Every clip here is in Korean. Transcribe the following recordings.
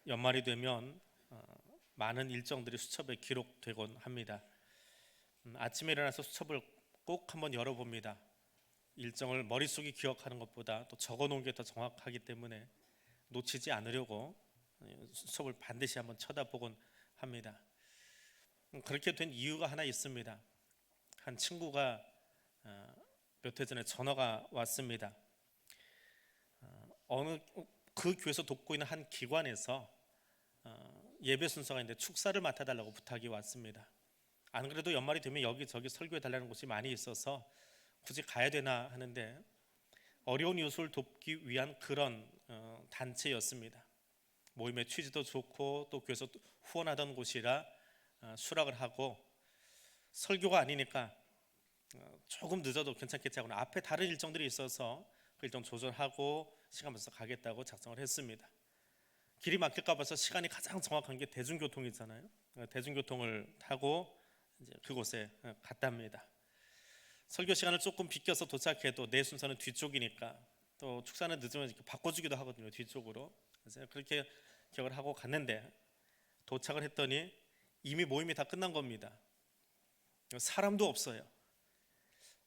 연말이 되면 많은 일정들이 수첩에 기록되곤 합니다. 아침에 일어나서 수첩을 꼭 한번 열어봅니다. 일정을 머릿속에 기억하는 것보다 또 적어놓은 게 더 정확하기 때문에 놓치지 않으려고 수첩을 반드시 한번 쳐다보곤 합니다. 그렇게 된 이유가 하나 있습니다. 한 친구가 몇 해 전에 전화가 왔습니다. 어느 그 교회에서 돕고 있는 한 기관에서 예배 순서가 있는데 축사를 맡아달라고 부탁이 왔습니다. 안 그래도 연말이 되면 여기저기 설교해 달라는 곳이 많이 있어서 굳이 가야 되나 하는데 어려운 이웃을 돕기 위한 그런 단체였습니다. 모임의 취지도 좋고 또 교회에서 후원하던 곳이라 수락을 하고 설교가 아니니까 조금 늦어도 괜찮겠지 하고 앞에 다른 일정들이 있어서 그 일정 조절하고 시간 맞춰서 가겠다고 작성을 했습니다. 길이 막힐까 봐서 시간이 가장 정확한 게 대중교통이잖아요. 대중교통을 타고 이제 그곳에 갔답니다. 설교 시간을 조금 비껴서 도착해도 내 순서는 뒤쪽이니까 또 축사는 늦으면 이렇게 바꿔주기도 하거든요, 뒤쪽으로. 그래서 그렇게 기억을 하고 갔는데 도착을 했더니 이미 모임이 다 끝난 겁니다. 사람도 없어요.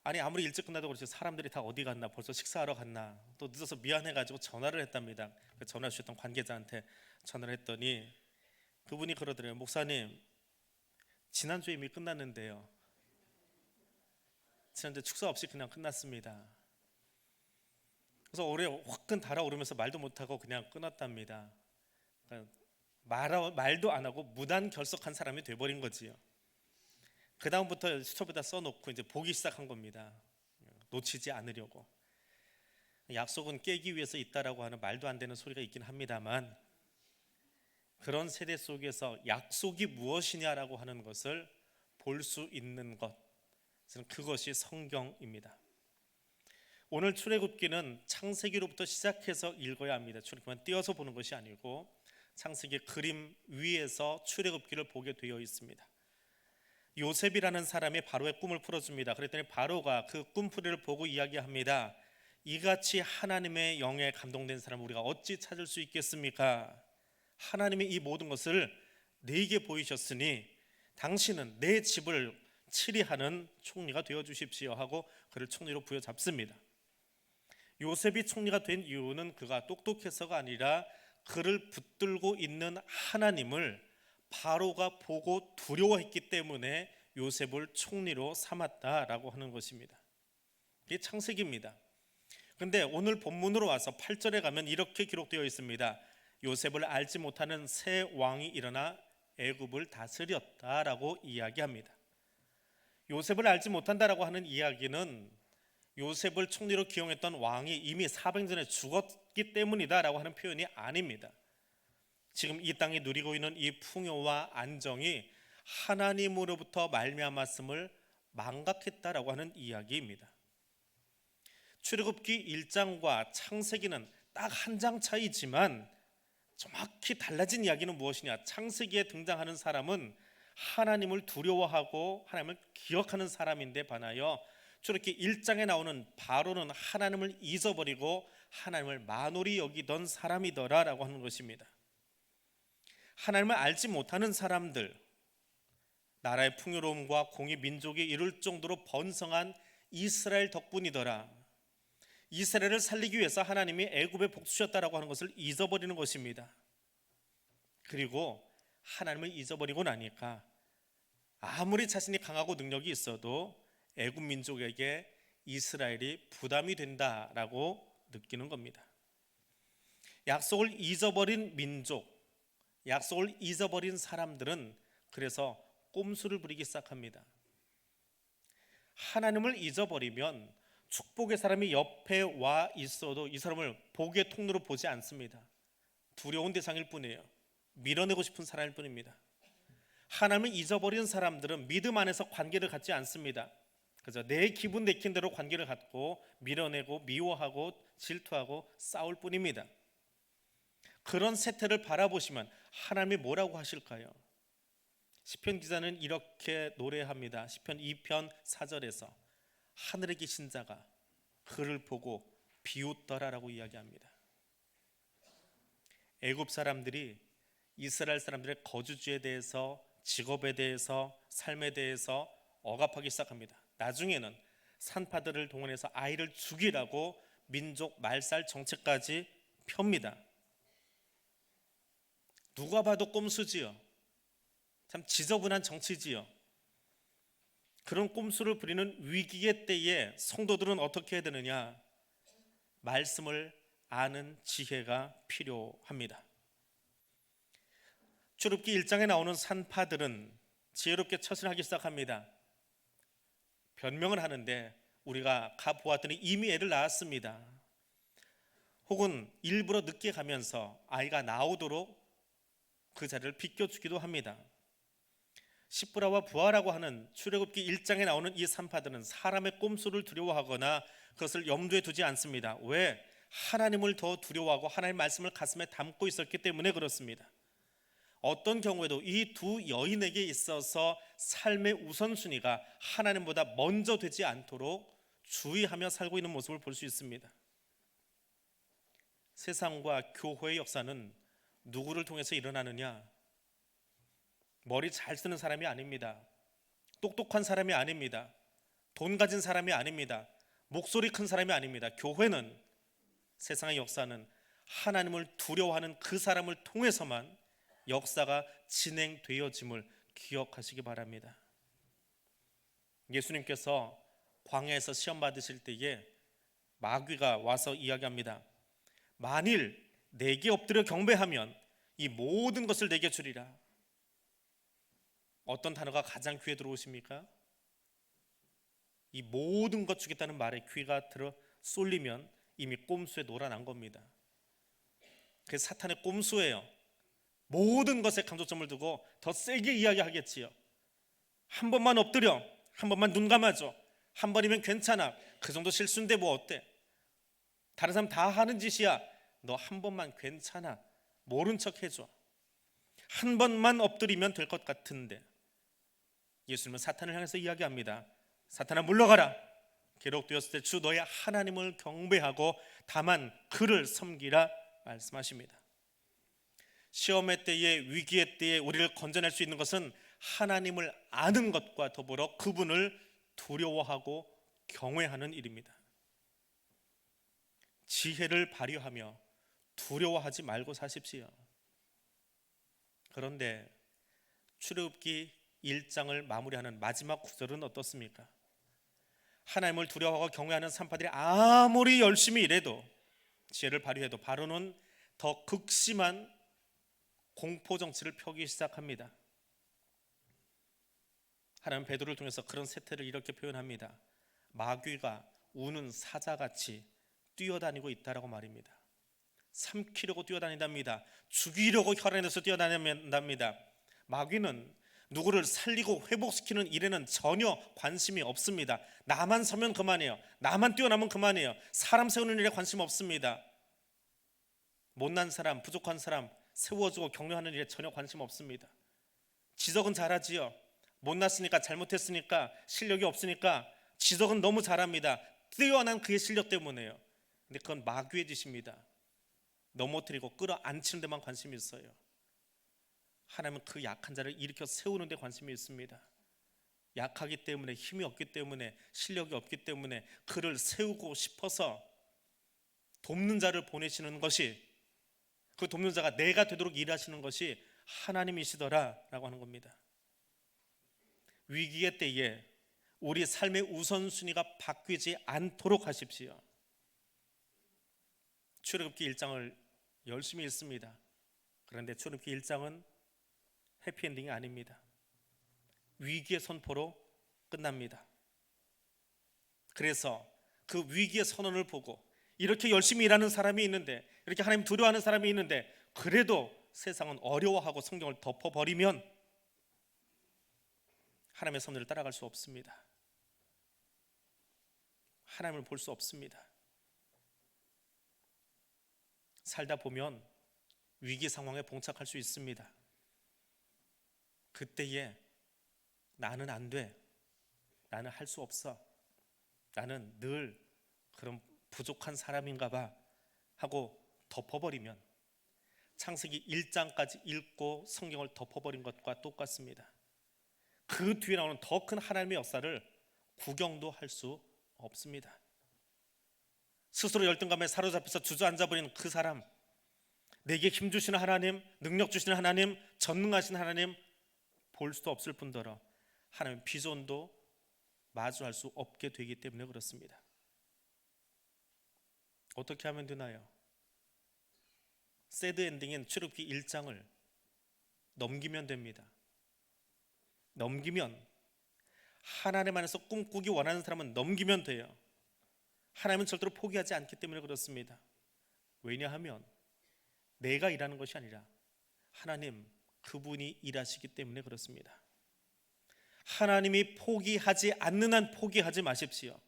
아니 아무리 일찍 끝나도 그렇지 사람들이 다 어디 갔나, 벌써 식사하러 갔나, 또 늦어서 미안해가지고 전화를 했답니다. 전화 주셨던 관계자한테 전화를 했더니 그분이 그러더래요. 목사님, 지난주에 이미 끝났는데요. 지난주에 축사 없이 그냥 끝났습니다. 그래서 올해 화끈 달아오르면서 말도 못하고 그냥 끊었답니다. 그러니까 말도 안 하고 무단 결석한 사람이 돼버린 거지요. 그 다음부터 수첩에다 써놓고 이제 보기 시작한 겁니다. 놓치지 않으려고. 약속은 깨기 위해서 있다라고 하는 말도 안 되는 소리가 있긴 합니다만 그런 세대 속에서 약속이 무엇이냐라고 하는 것을 볼 수 있는 것, 그것이 성경입니다. 오늘 출애굽기는 창세기로부터 시작해서 읽어야 합니다. 출애굽기만 띄어서 보는 것이 아니고 창세기 그림 위에서 출애굽기를 보게 되어 있습니다. 요셉이라는 사람이 바로의 꿈을 풀어줍니다. 그랬더니 바로가 그 꿈풀이를 보고 이야기합니다. 이같이 하나님의 영에 감동된 사람을 우리가 어찌 찾을 수 있겠습니까? 하나님이 이 모든 것을 내게 보이셨으니 당신은 내 집을 치리하는 총리가 되어 주십시오 하고 그를 총리로 부여잡습니다. 요셉이 총리가 된 이유는 그가 똑똑해서가 아니라 그를 붙들고 있는 하나님을 바로가 보고 두려워했기 때문에 요셉을 총리로 삼았다라고 하는 것입니다. 이게 창세기입니다. 그런데 오늘 본문으로 와서 8절에 가면 이렇게 기록되어 있습니다. 요셉을 알지 못하는 새 왕이 일어나 애굽을 다스렸다라고 이야기합니다. 요셉을 알지 못한다라고 하는 이야기는 요셉을 총리로 기용했던 왕이 이미 400년 전에 죽었기 때문이다라고 하는 표현이 아닙니다. 지금 이 땅이 누리고 있는 이 풍요와 안정이 하나님으로부터 말미암았음을 망각했다라고 하는 이야기입니다. 출애굽기 1장과 창세기는 딱 한 장 차이지만 정확히 달라진 이야기는 무엇이냐? 창세기에 등장하는 사람은 하나님을 두려워하고 하나님을 기억하는 사람인데 반하여 출애굽기 1장에 나오는 바로는 하나님을 잊어버리고 하나님을 만홀히 여기던 사람이더라라고 하는 것입니다. 하나님을 알지 못하는 사람들, 나라의 풍요로움과 공의 민족이 이룰 정도로 번성한 이스라엘 덕분이더라. 이스라엘을 살리기 위해서 하나님이 애굽에 복주셨다라고 하는 것을 잊어버리는 것입니다. 그리고 하나님을 잊어버리고 나니까 아무리 자신이 강하고 능력이 있어도 애굽 민족에게 이스라엘이 부담이 된다라고 느끼는 겁니다. 약속을 잊어버린 민족, 약속을 잊어버린 사람들은 그래서 꼼수를 부리기 시작합니다. 하나님을 잊어버리면 축복의 사람이 옆에 와 있어도 이 사람을 복의 통로로 보지 않습니다. 두려운 대상일 뿐이에요. 밀어내고 싶은 사람일 뿐입니다. 하나님을 잊어버린 사람들은 믿음 안에서 관계를 갖지 않습니다. 그래서 내 기분 내킨 대로 관계를 갖고 밀어내고 미워하고 질투하고 싸울 뿐입니다. 그런 세태를 바라보시면 하나님이 뭐라고 하실까요? 시편 기자는 이렇게 노래합니다. 시편 2편 4절에서 하늘에 계신 자가 그를 보고 비웃더라라고 이야기합니다. 애굽 사람들이 이스라엘 사람들의 거주지에 대해서, 직업에 대해서, 삶에 대해서 억압하기 시작합니다. 나중에는 산파들을 동원해서 아이를 죽이라고 민족 말살 정책까지 펴니다. 누가 봐도 꼼수지요. 참 지저분한 정치지요. 그런 꼼수를 부리는 위기의 때에 성도들은 어떻게 해야 되느냐? 말씀을 아는 지혜가 필요합니다. 출애굽기 1장에 나오는 산파들은 지혜롭게 처신하기 시작합니다. 변명을 하는데 우리가 가보았더니 이미 애를 낳았습니다. 혹은 일부러 늦게 가면서 아이가 나오도록 그 자리를 비껴주기도 합니다. 시브라와 부하라고 하는 출애굽기 1장에 나오는 이 산파들은 사람의 꼼수를 두려워하거나 그것을 염두에 두지 않습니다. 왜? 하나님을 더 두려워하고 하나님의 말씀을 가슴에 담고 있었기 때문에 그렇습니다. 어떤 경우에도 이 두 여인에게 있어서 삶의 우선순위가 하나님보다 먼저 되지 않도록 주의하며 살고 있는 모습을 볼 수 있습니다. 세상과 교회의 역사는 누구를 통해서 일어나느냐? 머리 잘 쓰는 사람이 아닙니다. 똑똑한 사람이 아닙니다. 돈 가진 사람이 아닙니다. 목소리 큰 사람이 아닙니다. 교회는, 세상의 역사는 하나님을 두려워하는 그 사람을 통해서만 역사가 진행되어짐을 기억하시기 바랍니다. 예수님께서 광야에서 시험 받으실 때에 마귀가 와서 이야기합니다. 만일 내게 엎드려 경배하면 이 모든 것을 내게 주리라. 어떤 단어가 가장 귀에 들어오십니까? 이 모든 것 주겠다는 말에 귀가 들어 쏠리면 이미 꼼수에 놀아난 겁니다. 그게 사탄의 꼼수예요. 모든 것에 강조점을 두고 더 세게 이야기하겠지요. 한 번만 엎드려, 한 번만 눈 감아줘, 한 번이면 괜찮아, 그 정도 실수인데 뭐 어때? 다른 사람 다 하는 짓이야, 너 한 번만 괜찮아, 모른 척 해줘. 한 번만 엎드리면 될 것 같은데. 예수님은 사탄을 향해서 이야기합니다. 사탄아 물러가라. 기록되었을 때 주 너의 하나님을 경배하고 다만 그를 섬기라 말씀하십니다. 시험의 때에, 위기의 때에 우리를 건져낼 수 있는 것은 하나님을 아는 것과 더불어 그분을 두려워하고 경외하는 일입니다. 지혜를 발휘하며 두려워하지 말고 사십시오. 그런데 출애굽기 1장을 마무리하는 마지막 구절은 어떻습니까? 하나님을 두려워하고 경외하는 산파들이 아무리 열심히 일해도, 지혜를 발휘해도 바로는 더 극심한 공포 정치를 펴기 시작합니다. 하나님 베드로를 통해서 그런 세태를 이렇게 표현합니다. 마귀가 우는 사자같이 뛰어다니고 있다라고 말입니다. 삼키려고 뛰어다닌답니다. 죽이려고 혈안에서 뛰어다닌답니다. 마귀는 누구를 살리고 회복시키는 일에는 전혀 관심이 없습니다. 나만 서면 그만이에요. 나만 뛰어나면 그만이에요. 사람 세우는 일에 관심 없습니다. 못난 사람, 부족한 사람 세워주고 격려하는 일에 전혀 관심 없습니다. 지적은 잘하지요. 못났으니까, 잘못했으니까, 실력이 없으니까 지적은 너무 잘합니다. 뛰어난 그의 실력 때문에요. 근데 그건 마귀의 짓입니다. 넘어뜨리고 끌어안치는 데만 관심이 있어요. 하나님은 그 약한 자를 일으켜 세우는 데 관심이 있습니다. 약하기 때문에, 힘이 없기 때문에, 실력이 없기 때문에 그를 세우고 싶어서 돕는 자를 보내시는 것이, 그 돕는 자가 내가 되도록 일하시는 것이 하나님이시더라라고 하는 겁니다. 위기의 때에 우리 삶의 우선순위가 바뀌지 않도록 하십시오. 출애굽기 1장을 열심히 읽습니다. 그런데 출애굽기 1장은 해피엔딩이 아닙니다. 위기의 선포로 끝납니다. 그래서 그 위기의 선언을 보고 이렇게 열심히 일하는 사람이 있는데, 이렇게 하나님 두려워하는 사람이 있는데, 그래도 세상은 어려워하고 성경을 덮어버리면 하나님의 섭리를 따라갈 수 없습니다. 하나님을 볼 수 없습니다. 살다 보면 위기 상황에 봉착할 수 있습니다. 그때에 나는 안 돼, 나는 할 수 없어, 나는 늘 그런 부족한 사람인가 봐 하고 덮어버리면 창세기 1장까지 읽고 성경을 덮어버린 것과 똑같습니다. 그 뒤에 나오는 더 큰 하나님의 역사를 구경도 할 수 없습니다. 스스로 열등감에 사로잡혀서 주저앉아버린 그 사람, 내게 힘 주시는 하나님, 능력 주시는 하나님, 전능하신 하나님 볼 수도 없을 뿐더러 하나님 비전도 마주할 수 없게 되기 때문에 그렇습니다. 어떻게 하면 되나요? 새드 엔딩인 출애굽기 1장을 넘기면 됩니다. 넘기면, 하나님 안에서 꿈꾸기 원하는 사람은 넘기면 돼요. 하나님은 절대로 포기하지 않기 때문에 그렇습니다. 왜냐하면 내가 일하는 것이 아니라 하나님 그분이 일하시기 때문에 그렇습니다. 하나님이 포기하지 않는 한 포기하지 마십시오.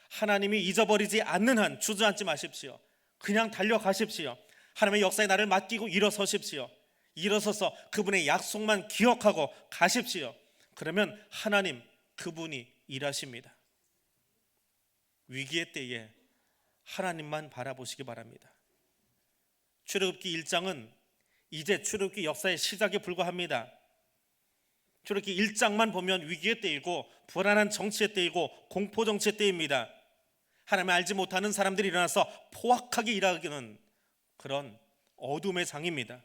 하나님이 잊어버리지 않는 한 주저앉지 마십시오. 그냥 달려가십시오. 하나님의 역사에 나를 맡기고 일어서십시오. 일어서서 그분의 약속만 기억하고 가십시오. 그러면 하나님 그분이 일하십니다. 위기의 때에 하나님만 바라보시기 바랍니다. 출애굽기 1장은 이제 출애굽기 역사의 시작에 불과합니다. 출애굽기 1장만 보면 위기의 때이고 불안한 정치의 때이고 공포 정치의 때입니다. 하나님을 알지 못하는 사람들이 일어나서 포악하게 일하기는 그런 어둠의 장입니다.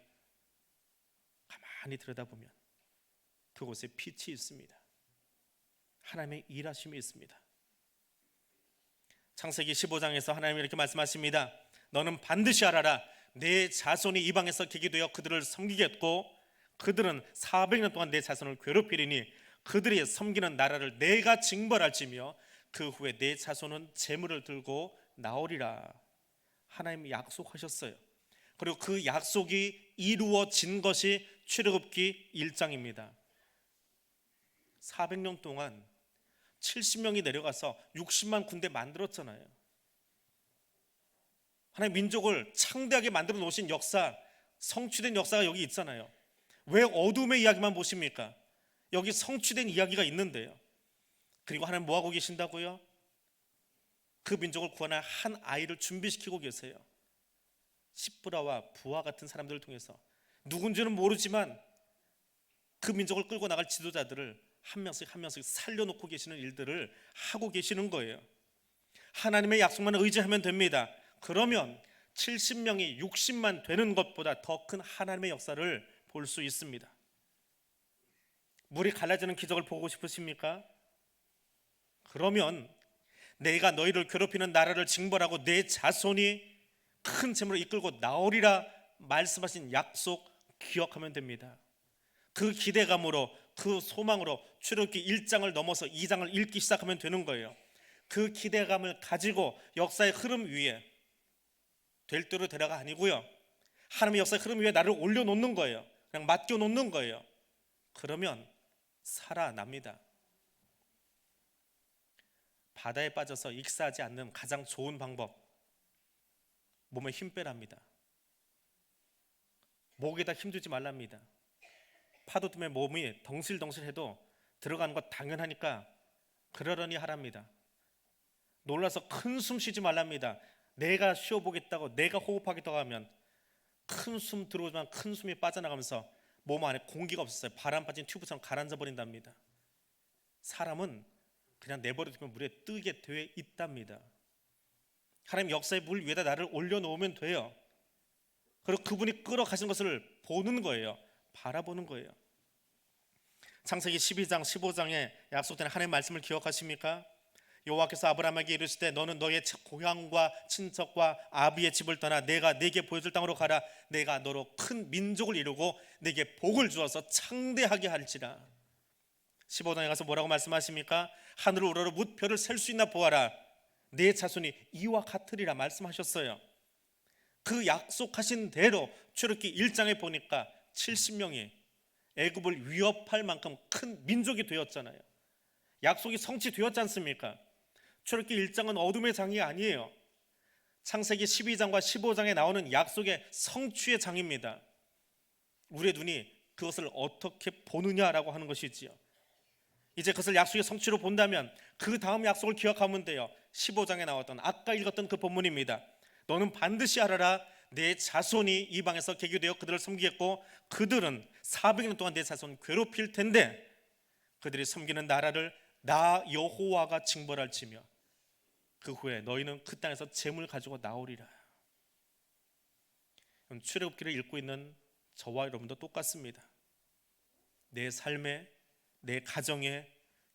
가만히 들여다보면 그곳에 빛이 있습니다. 하나님의 일하심이 있습니다. 창세기 15장에서 하나님이 이렇게 말씀하십니다. 너는 반드시 알아라. 내 자손이 이방에서 객이 되어 그들을 섬기겠고 그들은 400년 동안 내 자손을 괴롭히리니 그들이 섬기는 나라를 내가 징벌할지며 그 후에 내 자손은 재물을 들고 나오리라. 하나님이 약속하셨어요. 그리고 그 약속이 이루어진 것이 출애굽기 1장입니다. 400년 동안 70명이 내려가서 60만 군대 만들었잖아요. 하나님 민족을 창대하게 만들어 놓으신 역사, 성취된 역사가 여기 있잖아요. 왜 어둠의 이야기만 보십니까? 여기 성취된 이야기가 있는데요. 그리고 하나님 뭐하고 계신다고요? 그 민족을 구원할 한 아이를 준비시키고 계세요. 십브라와 부하 같은 사람들을 통해서 누군지는 모르지만 그 민족을 끌고 나갈 지도자들을 한 명씩 한 명씩 살려놓고 계시는 일들을 하고 계시는 거예요. 하나님의 약속만 의지하면 됩니다. 그러면 70명이 60만 되는 것보다 더 큰 하나님의 역사를 볼 수 있습니다. 물이 갈라지는 기적을 보고 싶으십니까? 그러면 내가 너희를 괴롭히는 나라를 징벌하고 내 자손이 큰 재물을 이끌고 나오리라 말씀하신 약속 기억하면 됩니다. 그 기대감으로, 그 소망으로 출애굽기 1장을 넘어서 2장을 읽기 시작하면 되는 거예요. 그 기대감을 가지고 역사의 흐름 위에 될 대로 되라가 아니고요, 하나님의 역사의 흐름 위에 나를 올려놓는 거예요. 그냥 맡겨놓는 거예요. 그러면 살아납니다. 바다에 빠져서 익사하지 않는 가장 좋은 방법, 몸에 힘 빼랍니다. 목에다 힘 주지 말랍니다. 파도 때문에 몸이 덩실덩실해도 들어가는 것 당연하니까 그러려니 하랍니다. 놀라서 큰 숨 쉬지 말랍니다. 내가 쉬어보겠다고, 내가 호흡하겠다고 하면 큰 숨 들어오지만 큰 숨이 빠져나가면서 몸 안에 공기가 없었어요. 바람 빠진 튜브처럼 가라앉아 버린답니다. 사람은 그냥 내버려두면 물에 뜨게 되어 있답니다. 하나님 역사의 물 위에다 나를 올려놓으면 돼요. 그리고 그분이 끌어가신 것을 보는 거예요. 바라보는 거예요. 창세기 12장 15장에 약속된 하나님의 말씀을 기억하십니까? 여호와께서 아브라함에게 이르시되 너는 너의 고향과 친척과 아비의 집을 떠나 내가 네게 보여줄 땅으로 가라. 내가 너로 큰 민족을 이루고 네게 복을 주어서 창대하게 할지라. 15장에 가서 뭐라고 말씀하십니까? 하늘을 우러러 무별을 셀 수 있나 보아라. 네 자손이 이와 같으리라 말씀하셨어요. 그 약속하신 대로 출애굽기 1장에 보니까 70명이 애굽을 위협할 만큼 큰 민족이 되었잖아요. 약속이 성취되었지 않습니까? 출애굽기 1장은 어둠의 장이 아니에요. 창세기 12장과 15장에 나오는 약속의 성취의 장입니다. 우리의 눈이 그것을 어떻게 보느냐라고 하는 것이지요. 이제 그것을 약속의 성취로 본다면 그 다음 약속을 기억하면 돼요. 15장에 나왔던 아까 읽었던 그 본문입니다. 너는 반드시 알아라. 내 자손이 이방에서 개교되어 그들을 섬기겠고 그들은 400년 동안 내 자손 괴롭힐 텐데 그들이 섬기는 나라를 나 여호와가 징벌할지며 그 후에 너희는 그 땅에서 재물 가지고 나오리라. 출애굽기를 읽고 있는 저와 여러분도 똑같습니다. 내 삶에, 내 가정에,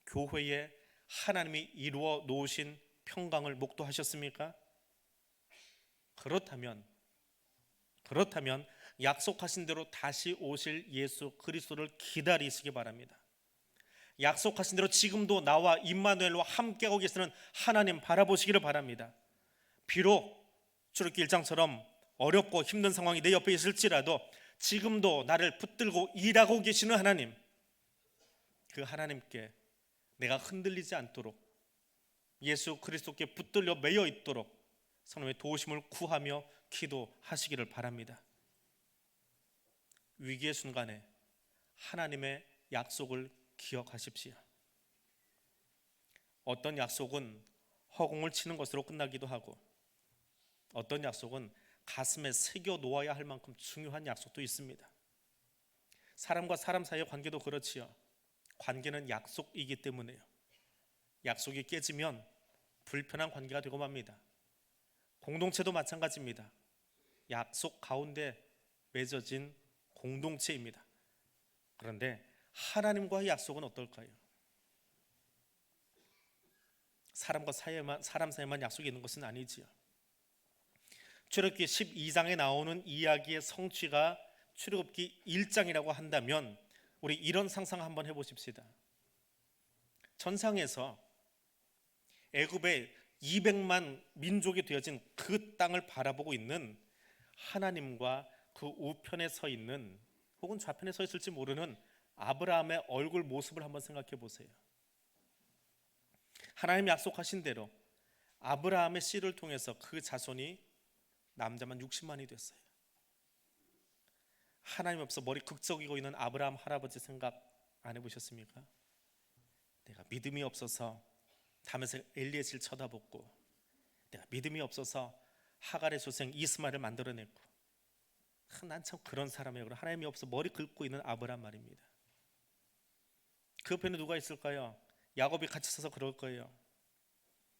교회에 하나님이 이루어 놓으신 평강을 목도하셨습니까? 그렇다면 약속하신 대로 다시 오실 예수 그리스도를 기다리시기 바랍니다. 약속하신 대로 지금도 나와 임마누엘과 함께하고 계시는 하나님 바라보시기를 바랍니다. 비록 출애굽기 1장처럼 어렵고 힘든 상황이 내 옆에 있을지라도 지금도 나를 붙들고 일하고 계시는 하나님, 그 하나님께 내가 흔들리지 않도록 예수 그리스도께 붙들려 매여 있도록 성령의 도우심을 구하며 기도하시기를 바랍니다. 위기의 순간에 하나님의 약속을 기억하십시오. 어떤 약속은 허공을 치는 것으로 끝나기도 하고 어떤 약속은 가슴에 새겨 놓아야 할 만큼 중요한 약속도 있습니다. 사람과 사람 사이의 관계도 그렇지요. 관계는 약속이기 때문에요. 약속이 깨지면 불편한 관계가 되고 맙니다. 공동체도 마찬가지입니다. 약속 가운데 맺어진 공동체입니다. 그런데 하나님과의 약속은 어떨까요? 사람 사이에만 약속이 있는 것은 아니지요. 출애굽기 12장에 나오는 이야기의 성취가 출애굽기 1장이라고 한다면 우리 이런 상상 한번 해보십시다. 전상에서 애굽의 200만 민족이 되어진 그 땅을 바라보고 있는 하나님과 그 우편에 서 있는 혹은 좌편에 서 있을지 모르는 아브라함의 얼굴 모습을 한번 생각해 보세요. 하나님 약속하신 대로 아브라함의 씨를 통해서 그 자손이 남자만 60만이 됐어요. 하나님 앞서 머리 극적이고 있는 아브라함 할아버지 생각 안 해보셨습니까? 내가 믿음이 없어서 다메섹 엘리에셀 쳐다보고 내가 믿음이 없어서 하갈의 조생 이스마엘을 만들어냈고 난 참 그런 사람이에요. 하나님이 없어 머리 긁고 있는 아브라함 말입니다. 그 옆에는 누가 있을까요? 야곱이 같이 서서 그럴 거예요.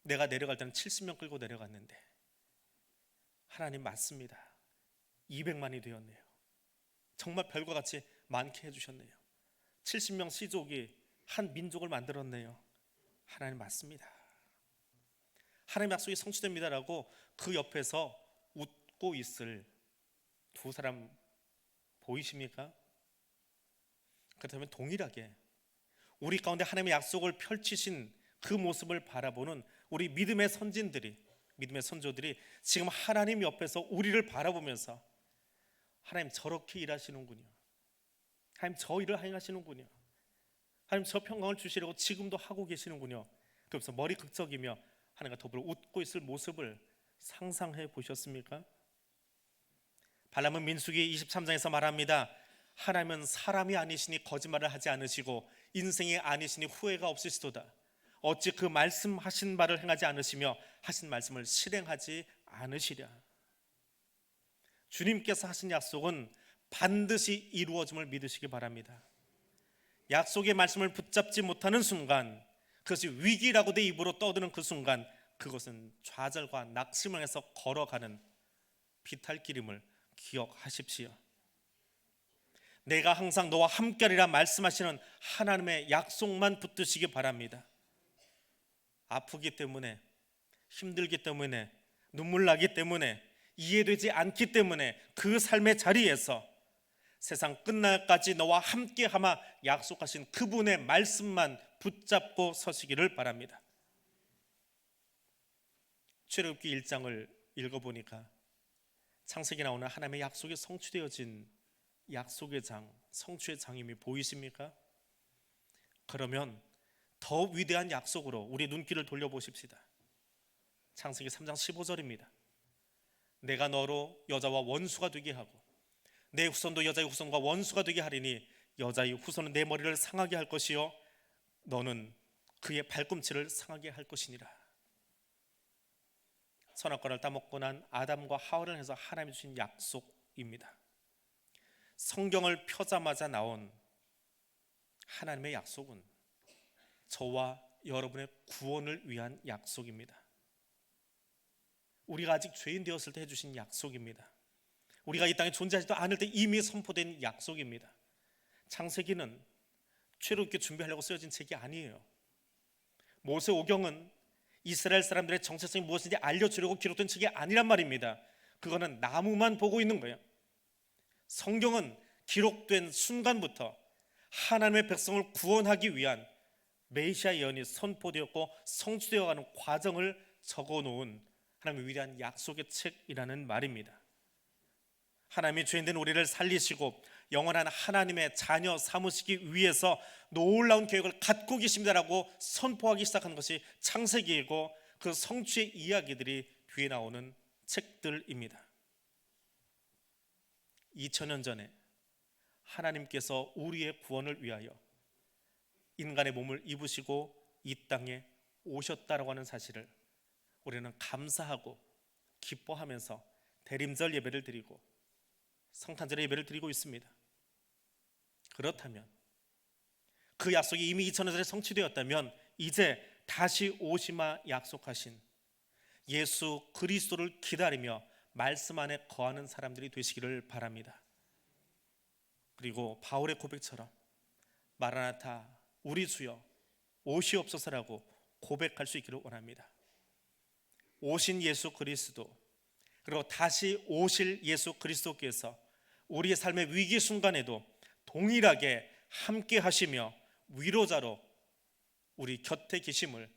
내가 내려갈 때는 70명 끌고 내려갔는데 하나님 맞습니다. 200만이 되었네요. 정말 별과 같이 많게 해주셨네요. 70명 씨족이 한 민족을 만들었네요. 하나님 맞습니다. 하나님 약속이 성취됩니다라고 그 옆에서 웃고 있을 두 사람 보이십니까? 그렇다면 동일하게 우리 가운데 하나님의 약속을 펼치신 그 모습을 바라보는 우리 믿음의 선진들이, 믿음의 선조들이 지금 하나님 옆에서 우리를 바라보면서 하나님 저렇게 일하시는군요. 하나님 저 일을 행하시는군요. 하나님 저 평강을 주시려고 지금도 하고 계시는군요. 그러면서 머리 극적이며 하나님과 더불어 웃고 있을 모습을 상상해 보셨습니까? 발람은 민수기 23장에서 말합니다. 하나님은 사람이 아니시니 거짓말을 하지 않으시고 인생이 아니시니 후회가 없으시도다. 어찌 그 말씀하신 바를 행하지 않으시며 하신 말씀을 실행하지 않으시랴. 주님께서 하신 약속은 반드시 이루어짐을 믿으시기 바랍니다. 약속의 말씀을 붙잡지 못하는 순간, 그것이 위기라고 내 입으로 떠드는 그 순간, 그것은 좌절과 낙심을 해서 걸어가는 비탈길임을 기억하십시오. 내가 항상 너와 함께하리라 말씀하시는 하나님의 약속만 붙드시기 바랍니다. 아프기 때문에, 힘들기 때문에, 눈물 나기 때문에, 이해되지 않기 때문에 그 삶의 자리에서 세상 끝날까지 너와 함께하마 약속하신 그분의 말씀만 붙잡고 서시기를 바랍니다. 출애굽기 1장을 읽어보니까 창세기에 나오는 하나님의 약속이 성취되어진 약속의 장, 성취의 장임이 보이십니까? 그러면 더 위대한 약속으로 우리 눈길을 돌려보십시다. 창세기 3장 15절입니다. 내가 너로 여자와 원수가 되게 하고 내 후손도 여자의 후손과 원수가 되게 하리니 여자의 후손은 내 머리를 상하게 할 것이요 너는 그의 발꿈치를 상하게 할 것이니라. 선악과를 따먹고 난 아담과 하와를 해서 하나님이 주신 약속입니다. 성경을 펴자마자 나온 하나님의 약속은 저와 여러분의 구원을 위한 약속입니다. 우리가 아직 죄인 되었을 때 해주신 약속입니다. 우리가 이 땅에 존재하지도 않을 때 이미 선포된 약속입니다. 창세기는 죄로 있게 준비하려고 쓰여진 책이 아니에요. 모세오경은 이스라엘 사람들의 정체성이 무엇인지 알려주려고 기록된 책이 아니란 말입니다. 그거는 나무만 보고 있는 거예요. 성경은 기록된 순간부터 하나님의 백성을 구원하기 위한 메시아 예언이 선포되었고 성취되어가는 과정을 적어놓은 하나님의 위대한 약속의 책이라는 말입니다. 하나님이 죄인된 우리를 살리시고 영원한 하나님의 자녀 삼으시기 위해서 놀라운 계획을 갖고 계십니다라고 선포하기 시작한 것이 창세기이고 그 성취의 이야기들이 뒤에 나오는 책들입니다. 2000년 전에 하나님께서 우리의 구원을 위하여 인간의 몸을 입으시고 이 땅에 오셨다라고 하는 사실을 우리는 감사하고 기뻐하면서 대림절 예배를 드리고 성탄절의 예배를 드리고 있습니다. 그렇다면 그 약속이 이미 2000년 전에 성취되었다면 이제 다시 오시마 약속하신 예수 그리스도를 기다리며 말씀 안에 거하는 사람들이 되시기를 바랍니다. 그리고 바울의 고백처럼 마라나타 우리 주여 오시옵소서라고 고백할 수 있기를 원합니다. 오신 예수 그리스도 그리고 다시 오실 예수 그리스도께서 우리의 삶의 위기 순간에도 동일하게 함께 하시며 위로자로 우리 곁에 계심을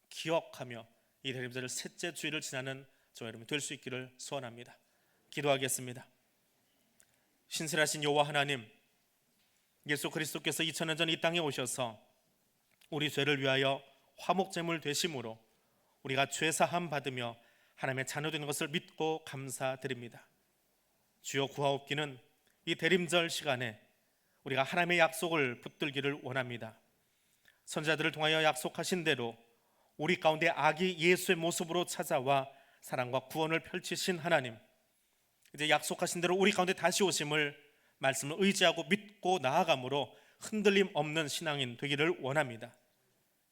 기억하며 이 대림절을 셋째 주일을 지나는 저와 여러분이 될 수 있기를 소원합니다. 기도하겠습니다. 신실하신 여호와 하나님, 예수 그리스도께서 2000년 전 이 땅에 오셔서 우리 죄를 위하여 화목제물 되심으로 우리가 죄사함 받으며 하나님의 자녀 되는 것을 믿고 감사드립니다. 주여 구하옵기는 이 대림절 시간에 우리가 하나님의 약속을 붙들기를 원합니다. 선지자들을 통하여 약속하신 대로 우리 가운데 아기 예수의 모습으로 찾아와 사랑과 구원을 펼치신 하나님, 이제 약속하신 대로 우리 가운데 다시 오심을 말씀을 의지하고 믿고 나아감으로 흔들림 없는 신앙인 되기를 원합니다.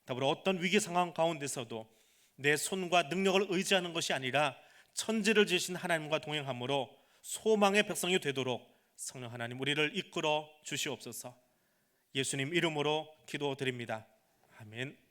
더불어 어떤 위기 상황 가운데서도 내 손과 능력을 의지하는 것이 아니라 천지를 지으신 하나님과 동행함으로 소망의 백성이 되도록 성령 하나님 우리를 이끌어 주시옵소서. 예수님 이름으로 기도드립니다. 아멘.